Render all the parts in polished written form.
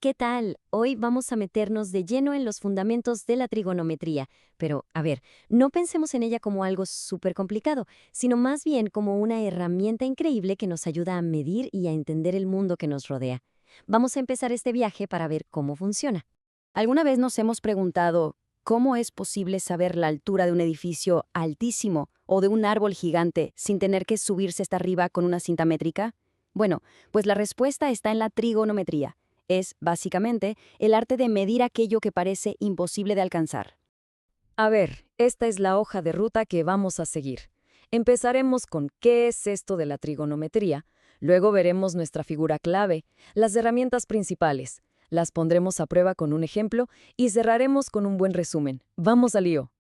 ¿qué tal? Hoy vamos a meternos de lleno en los fundamentos de la trigonometría. Pero, a ver, no pensemos en ella como algo súper complicado, sino más bien como una herramienta increíble que nos ayuda a medir y a entender el mundo que nos rodea. Vamos a empezar este viaje para ver cómo funciona. ¿Alguna vez nos hemos preguntado cómo es posible saber la altura de un edificio altísimo o de un árbol gigante sin tener que subirse hasta arriba con una cinta métrica? Bueno, pues la respuesta está en la trigonometría. Es, básicamente, el arte de medir aquello que parece imposible de alcanzar. A ver, esta es la hoja de ruta que vamos a seguir. Empezaremos con qué es esto de la trigonometría, luego veremos nuestra figura clave, las herramientas principales, las pondremos a prueba con un ejemplo y cerraremos con un buen resumen. ¡Vamos al lío!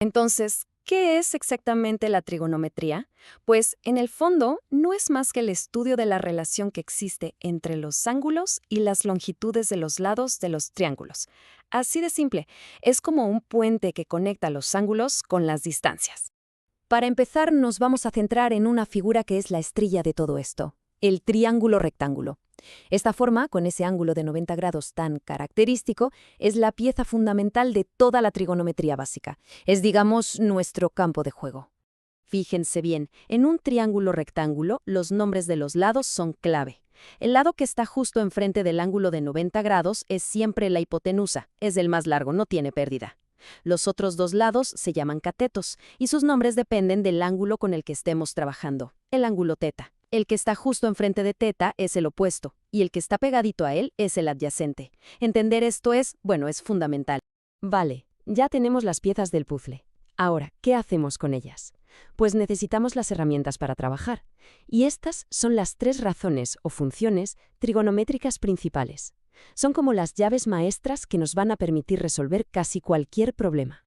Entonces, ¿qué es exactamente la trigonometría? Pues, en el fondo, no es más que el estudio de la relación que existe entre los ángulos y las longitudes de los lados de los triángulos. Así de simple, es como un puente que conecta los ángulos con las distancias. Para empezar, nos vamos a centrar en una figura que es la estrella de todo esto, el triángulo rectángulo. Esta forma, con ese ángulo de 90 grados tan característico, es la pieza fundamental de toda la trigonometría básica. Es, digamos, nuestro campo de juego. Fíjense bien, en un triángulo rectángulo, los nombres de los lados son clave. El lado que está justo enfrente del ángulo de 90 grados es siempre la hipotenusa, es el más largo, no tiene pérdida. Los otros dos lados se llaman catetos, y sus nombres dependen del ángulo con el que estemos trabajando, el ángulo teta. El que está justo enfrente de teta es el opuesto, y el que está pegadito a él es el adyacente. Entender esto es fundamental. Vale, ya tenemos las piezas del puzzle. Ahora, ¿qué hacemos con ellas? Pues necesitamos las herramientas para trabajar. Y estas son las tres razones o funciones trigonométricas principales. Son como las llaves maestras que nos van a permitir resolver casi cualquier problema.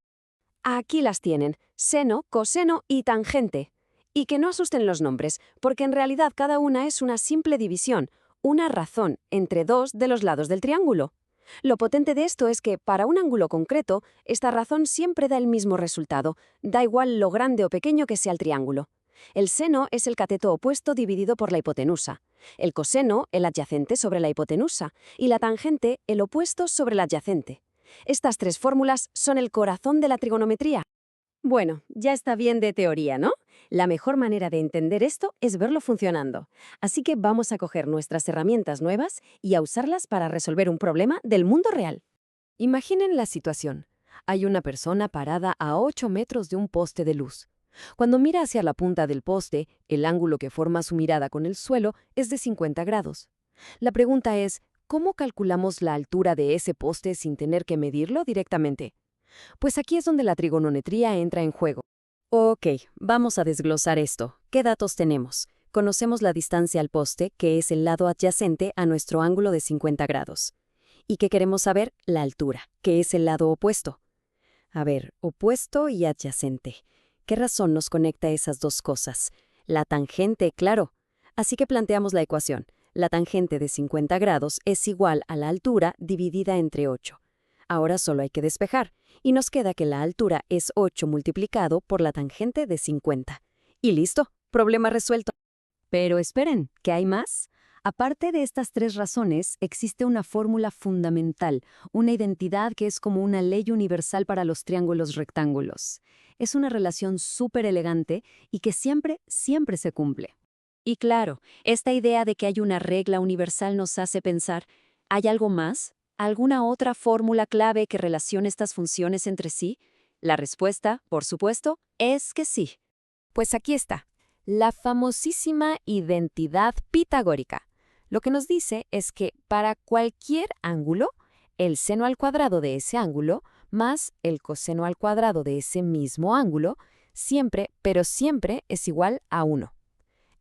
Aquí las tienen, seno, coseno y tangente. Y que no asusten los nombres, porque en realidad cada una es una simple división, una razón entre dos de los lados del triángulo. Lo potente de esto es que, para un ángulo concreto, esta razón siempre da el mismo resultado, da igual lo grande o pequeño que sea el triángulo. El seno es el cateto opuesto dividido por la hipotenusa, el coseno, el adyacente sobre la hipotenusa, y la tangente, el opuesto sobre el adyacente. Estas tres fórmulas son el corazón de la trigonometría. Bueno, ya está bien de teoría, ¿no? La mejor manera de entender esto es verlo funcionando. Así que vamos a coger nuestras herramientas nuevas y a usarlas para resolver un problema del mundo real. Imaginen la situación. Hay una persona parada a 8 metros de un poste de luz. Cuando mira hacia la punta del poste, el ángulo que forma su mirada con el suelo es de 50 grados. La pregunta es, ¿cómo calculamos la altura de ese poste sin tener que medirlo directamente? Pues aquí es donde la trigonometría entra en juego. Ok, vamos a desglosar esto. ¿Qué datos tenemos? Conocemos la distancia al poste, que es el lado adyacente a nuestro ángulo de 50 grados. ¿Y qué queremos saber? La altura, que es el lado opuesto. A ver, opuesto y adyacente. ¿Qué razón nos conecta esas dos cosas? La tangente, claro. Así que planteamos la ecuación. La tangente de 50 grados es igual a la altura dividida entre 8. Ahora solo hay que despejar, y nos queda que la altura es 8 multiplicado por la tangente de 50. Y listo, problema resuelto. Pero esperen, ¿qué hay más? Aparte de estas tres razones, existe una fórmula fundamental, una identidad que es como una ley universal para los triángulos rectángulos. Es una relación súper elegante y que siempre se cumple. Y claro, esta idea de que hay una regla universal nos hace pensar, ¿hay algo más? ¿Alguna otra fórmula clave que relacione estas funciones entre sí? La respuesta, por supuesto, es que sí. Pues aquí está, la famosísima identidad pitagórica. Lo que nos dice es que para cualquier ángulo, el seno al cuadrado de ese ángulo más el coseno al cuadrado de ese mismo ángulo, siempre, pero siempre es igual a 1.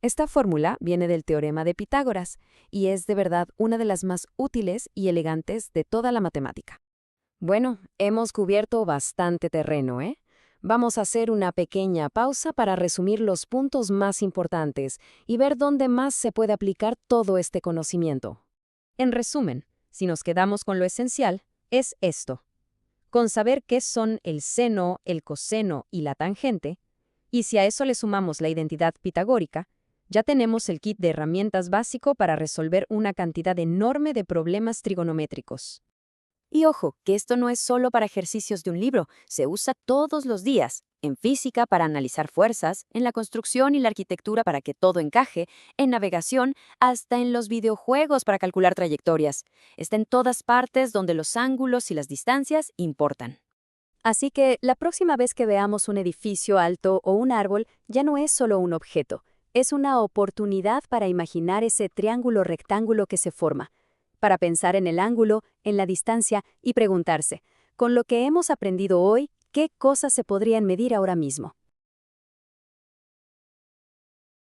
Esta fórmula viene del teorema de Pitágoras y es de verdad una de las más útiles y elegantes de toda la matemática. Bueno, hemos cubierto bastante terreno, ¿eh? Vamos a hacer una pequeña pausa para resumir los puntos más importantes y ver dónde más se puede aplicar todo este conocimiento. En resumen, si nos quedamos con lo esencial, es esto. Con saber qué son el seno, el coseno y la tangente, y si a eso le sumamos la identidad pitagórica, Ya tenemos el kit de herramientas básico para resolver una cantidad enorme de problemas trigonométricos. Y ojo, que esto no es solo para ejercicios de un libro, se usa todos los días. En física para analizar fuerzas, en la construcción y la arquitectura para que todo encaje, en navegación, hasta en los videojuegos para calcular trayectorias. Está en todas partes donde los ángulos y las distancias importan. Así que la próxima vez que veamos un edificio alto o un árbol, ya no es solo un objeto, es una oportunidad para imaginar ese triángulo rectángulo que se forma, para pensar en el ángulo, en la distancia y preguntarse, con lo que hemos aprendido hoy, ¿qué cosas se podrían medir ahora mismo?